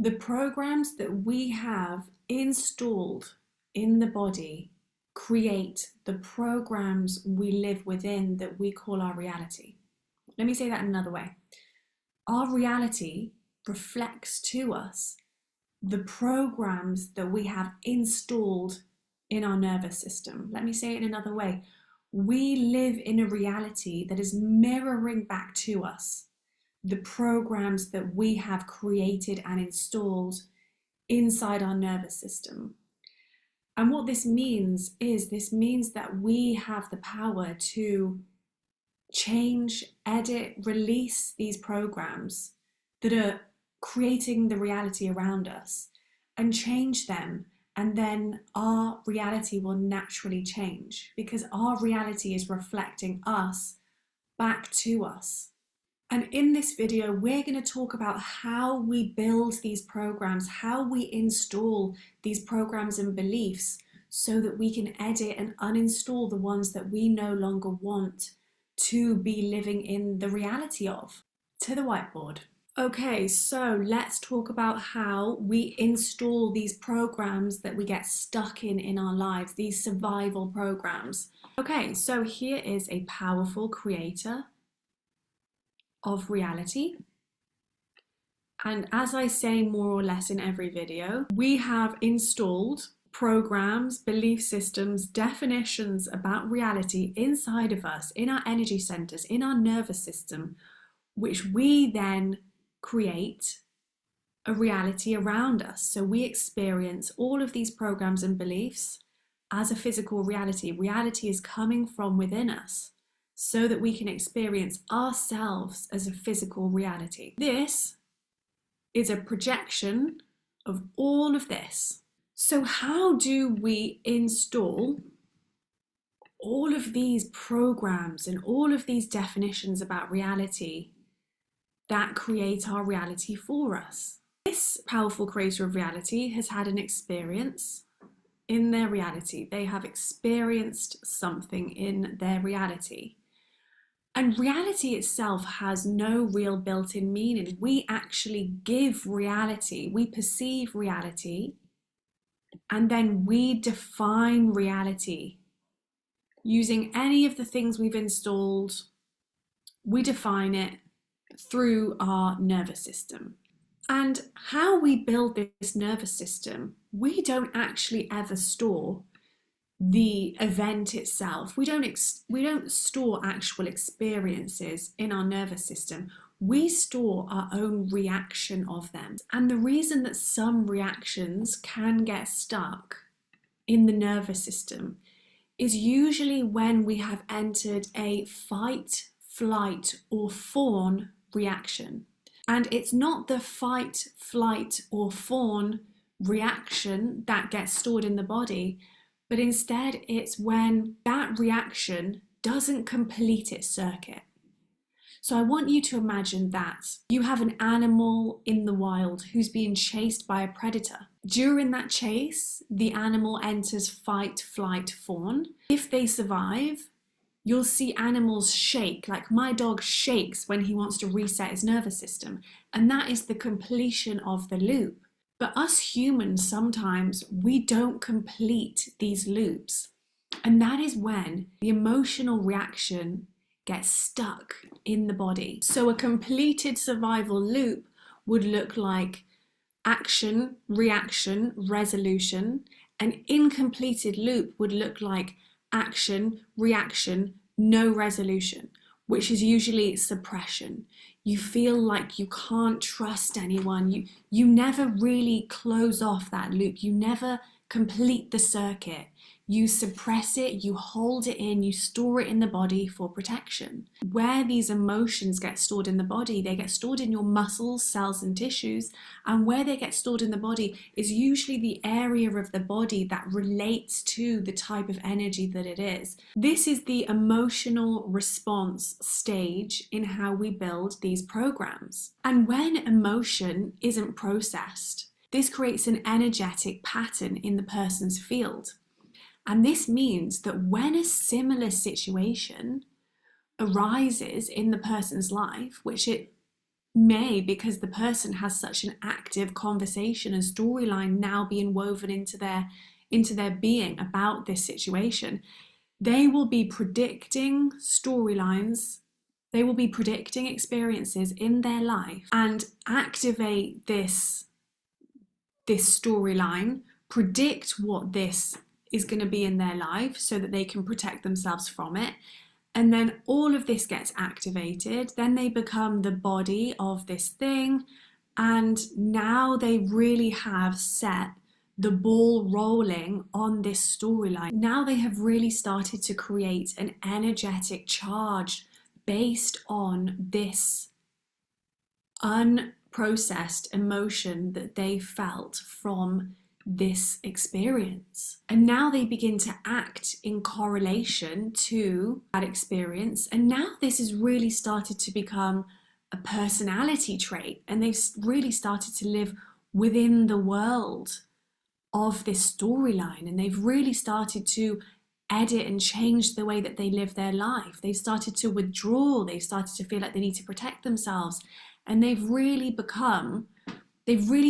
The programs that we have installed in the body create the programs we live within that we call our reality. Let me say that another way. Our reality reflects to us the programs that we have installed in our nervous system. Let me say it in another way. We live in a reality that is mirroring back to us the programs that we have created and installed inside our nervous system. And what this means is that we have the power to change, edit, release these programs that are creating the reality around us and change them. And then our reality will naturally change because our reality is reflecting us back to us. And in this video, we're going to talk about how we build these programs, how we install these programs and beliefs so that we can edit and uninstall the ones that we no longer want to be living in the reality of. To the whiteboard. Okay, so let's talk about how we install these programs that we get stuck in our lives, these survival programs. Okay, so here is a powerful creator of reality. And as I say more or less in every video, we have installed programs, belief systems, definitions about reality inside of us, in our energy centers, in our nervous system, which we then create a reality around us. So we experience all of these programs and beliefs as a physical reality. Reality is coming from within us, so that we can experience ourselves as a physical reality. This is a projection of all of this. So how do we install all of these programs and all of these definitions about reality that create our reality for us? This powerful creator of reality has had an experience in their reality. They have experienced something in their reality. And reality itself has no real built-in meaning. We actually give reality, we perceive reality, and then we define reality. Using any of the things we've installed, we define it through our nervous system. And how we build this nervous system, we don't actually ever store the event itself. We don't store actual experiences in our nervous system. We store our own reaction of them. And the reason that some reactions can get stuck in the nervous system is usually when we have entered a fight, flight, or fawn reaction. And it's not the fight, flight, or fawn reaction that gets stored in the body, but instead it's when that reaction doesn't complete its circuit. So I want you to imagine that you have an animal in the wild who's being chased by a predator. During that chase, the animal enters fight, flight, fawn. If they survive, you'll see animals shake, like my dog shakes when he wants to reset his nervous system. And that is the completion of the loop. But us humans, sometimes we don't complete these loops. And that is when the emotional reaction gets stuck in the body. So a completed survival loop would look like action, reaction, resolution. An incompleted loop would look like action, reaction, no resolution, which is usually suppression. You feel like you can't trust anyone. You never really close off that loop. You never complete the circuit. You suppress it, you hold it in, you store it in the body for protection. Where these emotions get stored in the body, they get stored in your muscles, cells, and tissues. And where they get stored in the body is usually the area of the body that relates to the type of energy that it is. This is the emotional response stage in how we build these programs. And when emotion isn't processed, this creates an energetic pattern in the person's field. And this means that when a similar situation arises in the person's life, which it may, because the person has such an active conversation and storyline now being woven into their being about this situation, they will be predicting storylines, they will be predicting experiences in their life and activate this storyline, predict what this is going to be in their life so that they can protect themselves from it. And then all of this gets activated. Then they become the body of this thing. And now they really have set the ball rolling on this storyline. Now they have really started to create an energetic charge based on this unprocessed emotion that they felt from this experience. And now they begin to act in correlation to that experience. And now this has really started to become a personality trait, and they've really started to live within the world of this storyline, and they've really started to edit and change the way that they live their life. They've started to withdraw, they've started to feel like they need to protect themselves, and they've really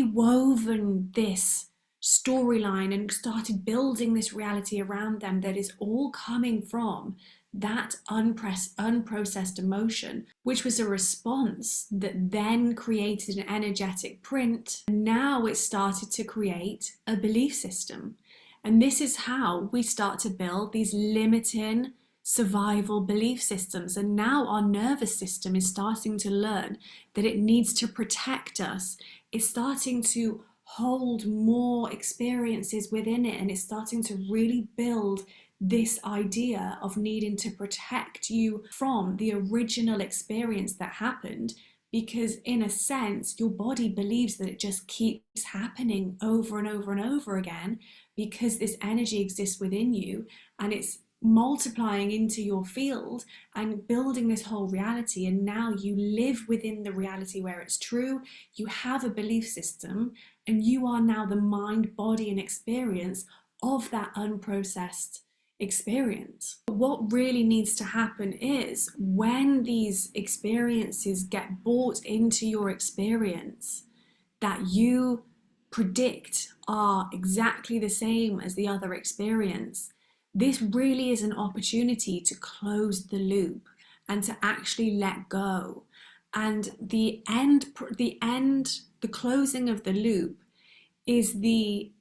woven this storyline and started building this reality around them that is all coming from that unprocessed emotion, which was a response that then created an energetic print. And now it started to create a belief system. And this is how we start to build these limiting survival belief systems. And now our nervous system is starting to learn that it needs to protect us. It's starting to hold more experiences within it, and it's starting to really build this idea of needing to protect you from the original experience that happened, because in a sense your body believes that it just keeps happening over and over and over again because this energy exists within you and it's multiplying into your field and building this whole reality. And now you live within the reality where it's true. You have a belief system and you are now the mind, body and experience of that unprocessed experience. What really needs to happen is when these experiences get brought into your experience that you predict are exactly the same as the other experience, this really is an opportunity to close the loop and to actually let go. And the closing of the loop is the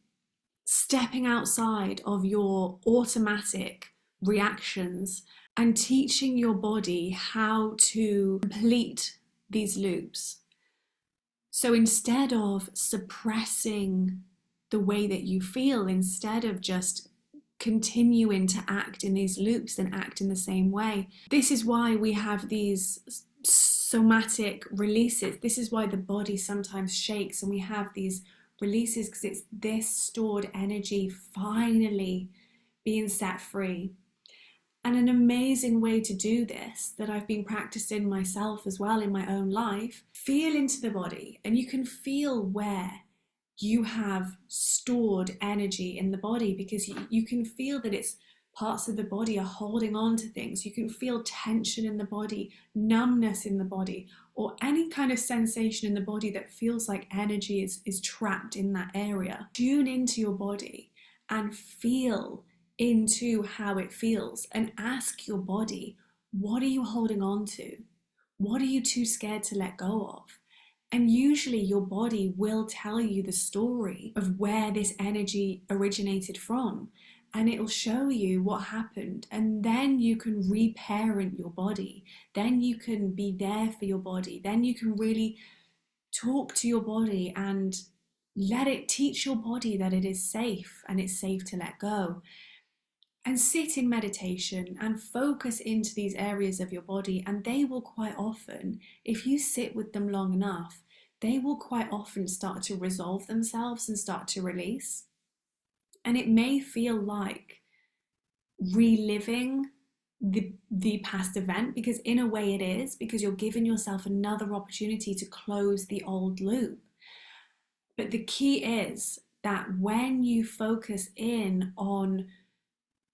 stepping outside of your automatic reactions and teaching your body how to complete these loops. So instead of suppressing the way that you feel, instead of just continuing to act in these loops and act in the same way, this is why we have these somatic releases. This is why the body sometimes shakes and we have these releases, because it's this stored energy finally being set free. And an amazing way to do this that I've been practicing myself as well in my own life, feel into the body, and you can feel where you have stored energy in the body, because you can feel that it's parts of the body are holding on to things. You can feel tension in the body, numbness in the body, or any kind of sensation in the body that feels like energy is trapped in that area. Tune into your body and feel into how it feels and ask your body, what are you holding on to? What are you too scared to let go of? And usually your body will tell you the story of where this energy originated from, and it'll show you what happened. And then you can reparent your body. Then you can be there for your body. Then you can really talk to your body and let it teach your body that it is safe and it's safe to let go. And sit in meditation and focus into these areas of your body, and they will quite often, if you sit with them long enough, they will quite often start to resolve themselves and start to release. And it may feel like reliving the past event, because in a way it is, because you're giving yourself another opportunity to close the old loop. But the key is that when you focus in on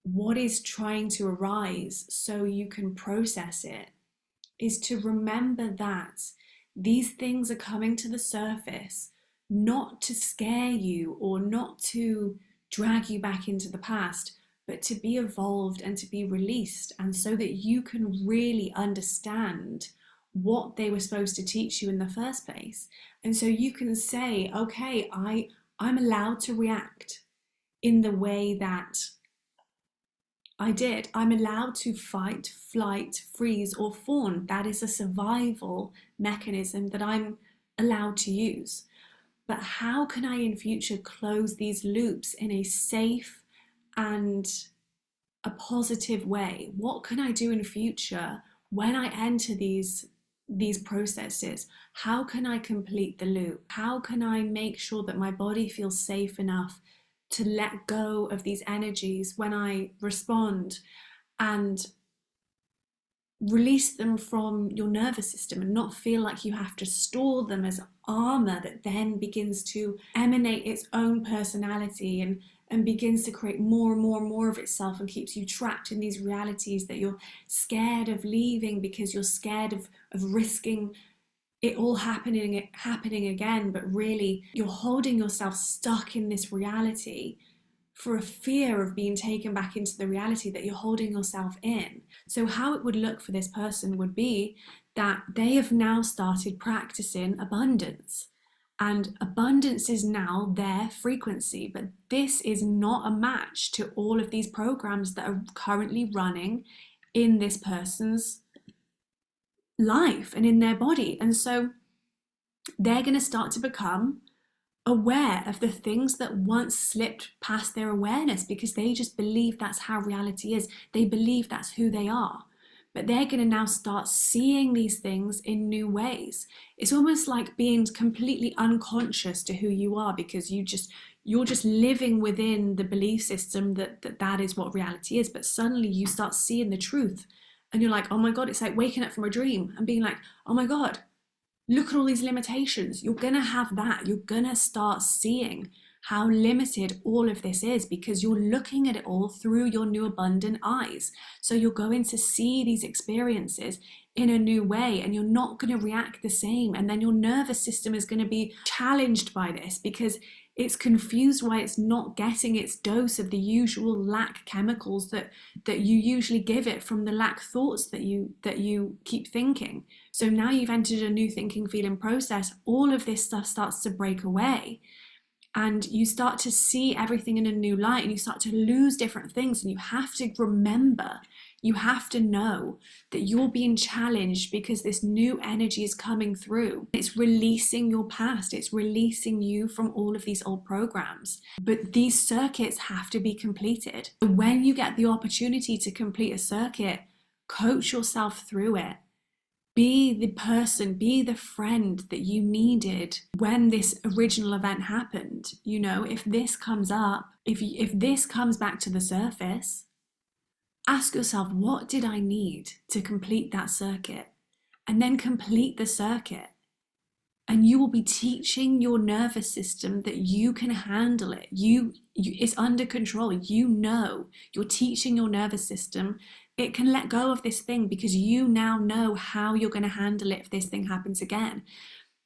what is trying to arise so you can process it, is to remember that these things are coming to the surface not to scare you or not to drag you back into the past, but to be evolved and to be released, and so that you can really understand what they were supposed to teach you in the first place. And so you can say, okay, I'm allowed to react in the way that I did. I'm allowed to fight, flight, freeze, or fawn. That is a survival mechanism that I'm allowed to use. But how can I in future close these loops in a safe and a positive way? What can I do in future when I enter these processes? How can I complete the loop? How can I make sure that my body feels safe enough to let go of these energies when I respond, and release them from your nervous system and not feel like you have to store them as armor that then begins to emanate its own personality and begins to create more and more and more of itself and keeps you trapped in these realities that you're scared of leaving because you're scared of risking it all happening again. But really you're holding yourself stuck in this reality for a fear of being taken back into the reality that you're holding yourself in. So how it would look for this person would be that they have now started practicing abundance, and abundance is now their frequency. But this is not a match to all of these programs that are currently running in this person's life and in their body. And so they're going to start to become aware of the things that once slipped past their awareness because they just believe that's how reality is. They believe that's who they are. But they're going to now start seeing these things in new ways. It's almost like being completely unconscious to who you are because you're just living within the belief system that is what reality is. But suddenly you start seeing the truth and you're like, oh my God, it's like waking up from a dream and being like, oh my God, look at all these limitations. You're going to have that. You're going to start seeing how limited all of this is because you're looking at it all through your new abundant eyes. So you're going to see these experiences in a new way and you're not going to react the same. And then your nervous system is going to be challenged by this because it's confused why it's not getting its dose of the usual lack chemicals that you usually give it from the lack thoughts that you keep thinking. So now you've entered a new thinking, feeling process. All of this stuff starts to break away and you start to see everything in a new light and you start to lose different things. And you have to remember, you have to know that you're being challenged because this new energy is coming through. It's releasing your past. It's releasing you from all of these old programs. But these circuits have to be completed. When you get the opportunity to complete a circuit, coach yourself through it. Be the person, be the friend that you needed when this original event happened. You know, if this comes up, if this comes back to the surface, ask yourself, what did I need to complete that circuit? And then complete the circuit. And you will be teaching your nervous system that you can handle it. It's under control. You know, you're teaching your nervous system it can let go of this thing because you now know how you're going to handle it if this thing happens again.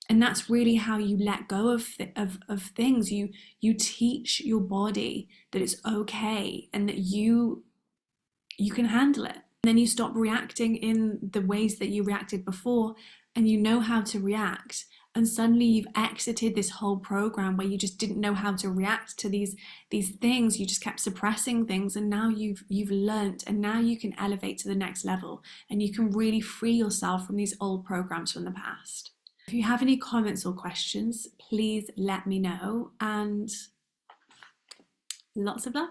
And that's really how you let go of things. You teach your body that it's okay and that you can handle it. And then you stop reacting in the ways that you reacted before, and you know how to react. And suddenly you've exited this whole program where you just didn't know how to react to these things. You just kept suppressing things, and now you've learnt, and now you can elevate to the next level and you can really free yourself from these old programs from the past. If you have any comments or questions, please let me know, and lots of love.